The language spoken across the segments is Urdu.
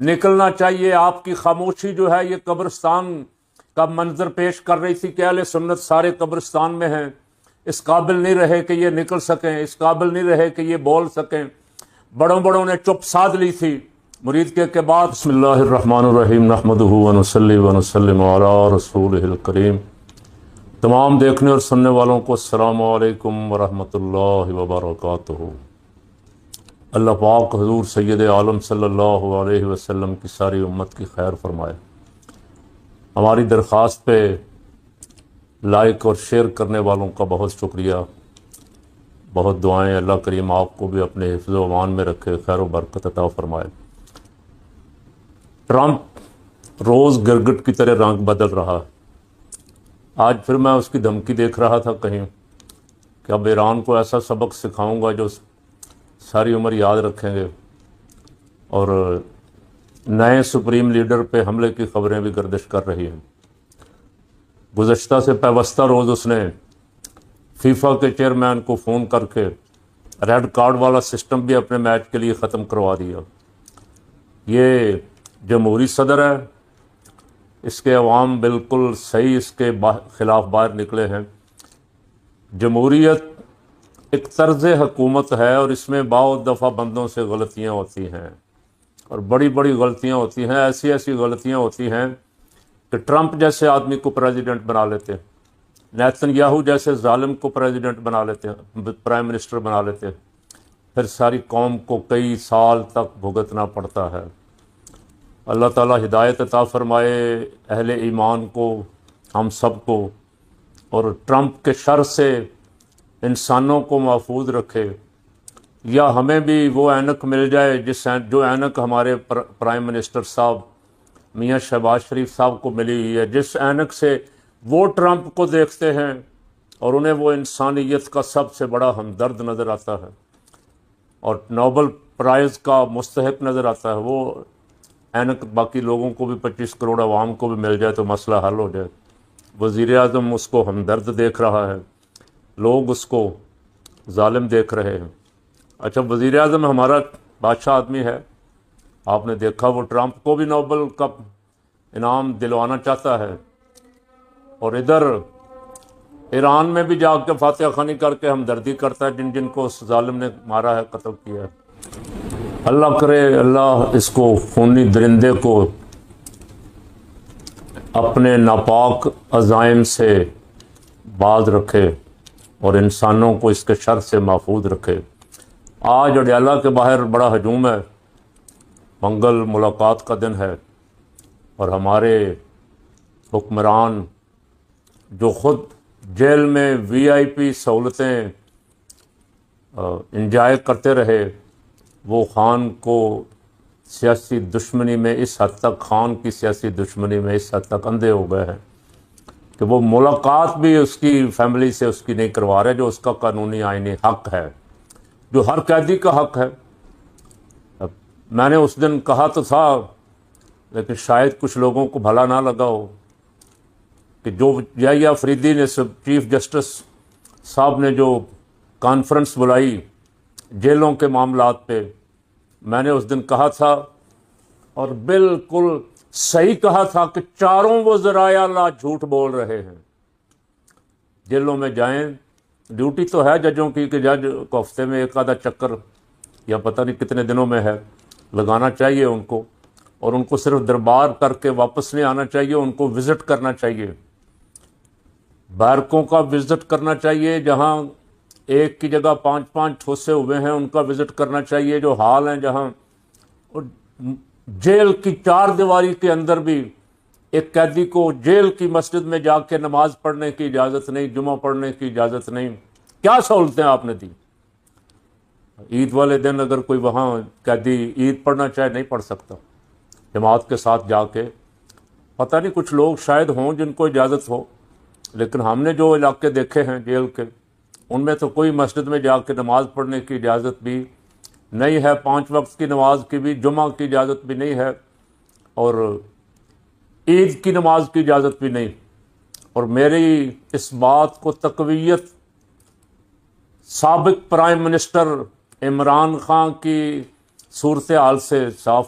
نکلنا چاہیے۔ آپ کی خاموشی جو ہے یہ قبرستان کا منظر پیش کر رہی تھی کہ اہل سنت سارے قبرستان میں ہیں، اس قابل نہیں رہے کہ یہ نکل سکیں، اس قابل نہیں رہے کہ یہ بول سکیں، بڑوں نے چپ سادھ لی تھی۔ مرید کے بعد بسم اللہ الرحمن الرحیم نحمدہ ونصلی ونسلم علی رسولہ الکریم۔ تمام دیکھنے اور سننے والوں کو السلام علیکم ورحمۃ اللہ وبرکاتہ۔ اللہ پاک حضور سید عالم صلی اللہ علیہ وسلم کی ساری امت کی خیر فرمائے۔ ہماری درخواست پہ لائک اور شیئر کرنے والوں کا بہت شکریہ، بہت دعائیں۔ اللہ کریم آپ کو بھی اپنے حفظ و امان میں رکھے، خیر و برکت عطا فرمائے۔ ٹرمپ روز گرگٹ کی طرح رنگ بدل رہا ہے۔ آج پھر میں اس کی دھمکی دیکھ رہا تھا کہیں کہ اب ایران کو ایسا سبق سکھاؤں گا جو ساری عمر یاد رکھیں گے، اور نئے سپریم لیڈر پہ حملے کی خبریں بھی گردش کر رہی ہیں۔ گزشتہ سے پیوستہ روز اس نے فیفا کے چیئرمین کو فون کر کے ریڈ کارڈ والا سسٹم بھی اپنے میچ کے لیے ختم کروا دیا۔ یہ جمہوری صدر ہے، اس کے عوام بالکل صحیح اس کے خلاف باہر نکلے ہیں۔ جمہوریت ایک طرز حکومت ہے اور اس میں بعض دفعہ بندوں سے غلطیاں ہوتی ہیں، اور بڑی بڑی غلطیاں ہوتی ہیں، ایسی غلطیاں ہوتی ہیں کہ ٹرمپ جیسے آدمی کو پریزیڈنٹ بنا لیتے ہیں، نیتن یاہو جیسے ظالم کو پریزیڈنٹ بنا لیتے ہیں، پرائم منسٹر بنا لیتے ہیں، پھر ساری قوم کو کئی سال تک بھگتنا پڑتا ہے۔ اللہ تعالیٰ ہدایت عطا فرمائے اہل ایمان کو، ہم سب کو، اور ٹرمپ کے شر سے انسانوں کو محفوظ رکھے، یا ہمیں بھی وہ اینک مل جائے جو اینک ہمارے پرائم منسٹر صاحب میاں شہباز شریف صاحب کو ملی ہوئی ہے، جس اینک سے وہ ٹرمپ کو دیکھتے ہیں اور انہیں وہ انسانیت کا سب سے بڑا ہمدرد نظر آتا ہے اور نوبل پرائز کا مستحق نظر آتا ہے، وہ اینک باقی لوگوں کو بھی 25 کروڑ عوام کو بھی مل جائے تو مسئلہ حل ہو جائے۔ وزیر اعظم اس کو ہمدرد دیکھ رہا ہے، لوگ اس کو ظالم دیکھ رہے ہیں۔ اچھا، وزیر اعظم ہمارا بادشاہ آدمی ہے، آپ نے دیکھا وہ ٹرمپ کو بھی نوبل کا انعام دلوانا چاہتا ہے، اور ادھر ایران میں بھی جا کے فاتحہ خوانی کر کے ہمدردی کرتا ہے جن کو اس ظالم نے مارا ہے، قتل کیا ہے۔ اللہ کرے اللہ اس کو خونی درندے کو اپنے ناپاک عزائم سے باز رکھے اور انسانوں کو اس کے شر سے محفوظ رکھے۔ آج اڈیالہ کے باہر بڑا ہجوم ہے، منگل ملاقات کا دن ہے، اور ہمارے حکمران جو خود جیل میں VIP سہولتیں انجوائے کرتے رہے، وہ خان کو سیاسی دشمنی میں اس حد تک، خان کی سیاسی دشمنی میں اس حد تک اندھے ہو گئے ہیں کہ وہ ملاقات بھی اس کی فیملی سے اس کی نہیں کروا رہے، جو اس کا قانونی آئینی حق ہے، جو ہر قیدی کا حق ہے۔ میں نے اس دن کہا تو تھا، لیکن شاید کچھ لوگوں کو بھلا نہ لگا ہو، کہ جو یحییٰ آفریدی نے چیف جسٹس صاحب نے جو کانفرنس بلائی جیلوں کے معاملات پہ، میں نے اس دن کہا تھا اور بالکل صحیح کہا تھا کہ چاروں وہ ذرائع لا جھوٹ بول رہے ہیں۔ جیلوں میں جائیں، ڈیوٹی تو ہے ججوں کی کہ جج کو ہفتے میں ایک آدھا چکر یا پتہ نہیں کتنے دنوں میں ہے لگانا چاہیے ان کو، اور ان کو صرف دربار کر کے واپس نہیں آنا چاہیے، ان کو وزٹ کرنا چاہیے، بیرکوں کا وزٹ کرنا چاہیے، جہاں ایک کی جگہ 5 ٹھوسے ہوئے ہیں ان کا وزٹ کرنا چاہیے، جو حال ہیں جہاں، اور جیل کی 4 دیواری کے اندر بھی ایک قیدی کو جیل کی مسجد میں جا کے نماز پڑھنے کی اجازت نہیں، جمعہ پڑھنے کی اجازت نہیں۔ کیا سہولتیں آپ نے دی؟ عید والے دن اگر کوئی وہاں قیدی عید پڑھنا چاہے نہیں پڑھ سکتا، جماعت کے ساتھ جا کے۔ پتہ نہیں کچھ لوگ شاید ہوں جن کو اجازت ہو، لیکن ہم نے جو علاقے دیکھے ہیں جیل کے، ان میں تو کوئی مسجد میں جا کے نماز پڑھنے کی اجازت بھی نہیں ہے، 5 وقت کی نماز کی بھی، جمعہ کی اجازت بھی نہیں ہے، اور عید کی نماز کی اجازت بھی نہیں۔ اور میری اس بات کو تقویت سابق پرائم منسٹر عمران خان کی صورتحال سے صاف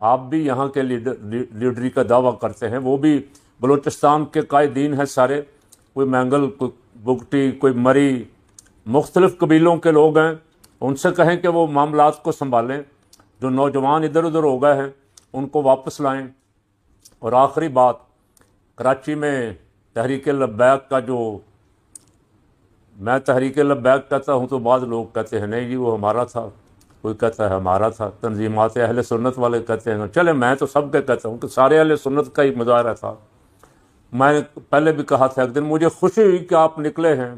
آپ بھی یہاں کے لیڈری کا دعویٰ کرتے ہیں، وہ بھی بلوچستان کے قائدین ہیں سارے، کوئی مینگل، کوئی بگٹی، کوئی مری، مختلف قبیلوں کے لوگ ہیں. ان سے کہیں کہ وہ معاملات کو سنبھالیں. جو نوجوان ادھر ادھر ہو گئے ہیں ان کو واپس لائیں. اور آخری بات، کراچی میں تحریک لبیک کا جو، میں تحریک لبیک کہتا ہوں تو بعض لوگ کہتے ہیں نہیں جی وہ ہمارا تھا، کوئی کہتا ہے ہمارا تھا، تنظیمات اہل سنت والے کہتے ہیں. چلے میں تو سب کے کہتا ہوں کہ سارے اہل سنت کا ہی مظاہرہ تھا. میں نے پہلے بھی کہا تھا ایک دن، مجھے خوشی ہوئی کہ آپ نکلے ہیں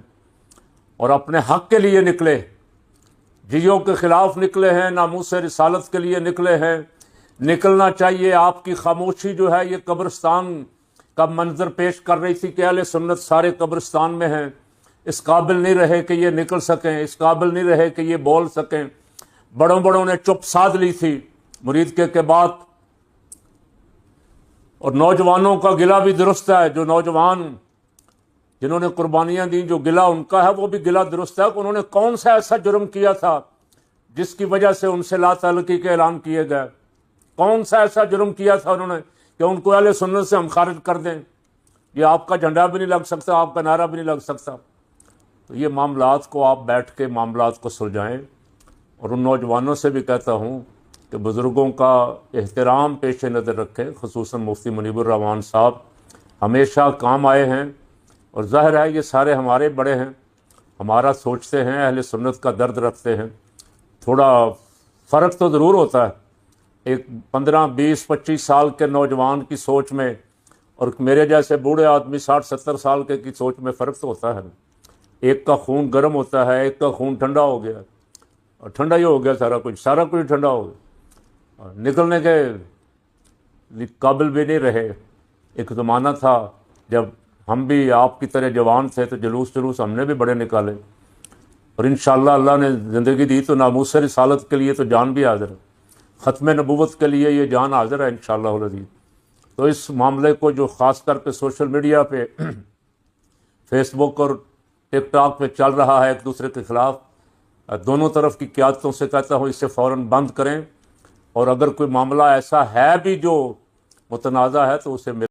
اور اپنے حق کے لیے نکلے، جیو کے خلاف نکلے ہیں، ناموس رسالت کے لیے نکلے ہیں. نکلنا چاہیے. آپ کی خاموشی جو ہے یہ قبرستان کا منظر پیش کر رہی تھی کہ اہل سنت سارے قبرستان میں ہیں، اس قابل نہیں رہے کہ یہ نکل سکیں، اس قابل نہیں رہے کہ یہ بول سکیں. بڑوں نے چپ سادھ لی تھی مرید کے بعد. اور نوجوانوں کا گلہ بھی درست ہے. جو نوجوان جنہوں نے قربانیاں دیں، جو گلہ ان کا ہے وہ بھی گلہ درست ہے کہ انہوں نے کون سا ایسا جرم کیا تھا جس کی وجہ سے ان سے لا تعلقی کے اعلان کیے گئے. کون سا ایسا جرم کیا تھا انہوں نے کہ ان کو اہل سنت سے ہم خارج کر دیں. یہ آپ کا جھنڈا بھی نہیں لگ سکتا، آپ کا نعرہ بھی نہیں لگ سکتا. تو یہ معاملات کو آپ بیٹھ کے معاملات کو سلجھائیں. اور ان نوجوانوں سے بھی کہتا ہوں کہ بزرگوں کا احترام پیش نظر رکھیں. خصوصاً مفتی منیب الرحمان صاحب ہمیشہ کام آئے ہیں، اور ظاہر ہے یہ سارے ہمارے بڑے ہیں، ہمارا سوچتے ہیں، اہل سنت کا درد رکھتے ہیں. تھوڑا فرق تو ضرور ہوتا ہے ایک 15 20 25 سال کے نوجوان کی سوچ میں اور میرے جیسے بوڑھے آدمی 60 70 سال کے کی سوچ میں فرق تو ہوتا ہے. ایک کا خون گرم ہوتا ہے، ایک کا خون ٹھنڈا ہو گیا، اور ٹھنڈا ہی ہو گیا سارا کچھ ٹھنڈا ہو گیا، نکلنے کے قابل بھی نہیں رہے. ایک زمانہ تھا جب ہم بھی آپ کی طرح جوان تھے تو جلوس ہم نے بھی بڑے نکالے، اور انشاءاللہ اللہ نے زندگی دی تو ناموس رسالت کے لیے تو جان بھی حاضر ہے، ختم نبوت کے لیے یہ جان حاضر ہے انشاءاللہ العزیز. تو اس معاملے کو جو خاص کر کے سوشل میڈیا پہ فیس بک اور ٹک ٹاک پہ چل رہا ہے ایک دوسرے کے خلاف، دونوں طرف کی قیادتوں سے کہتا ہوں اسے فوراً بند کریں. اور اگر کوئی معاملہ ایسا ہے بھی جو متنازع ہے تو اسے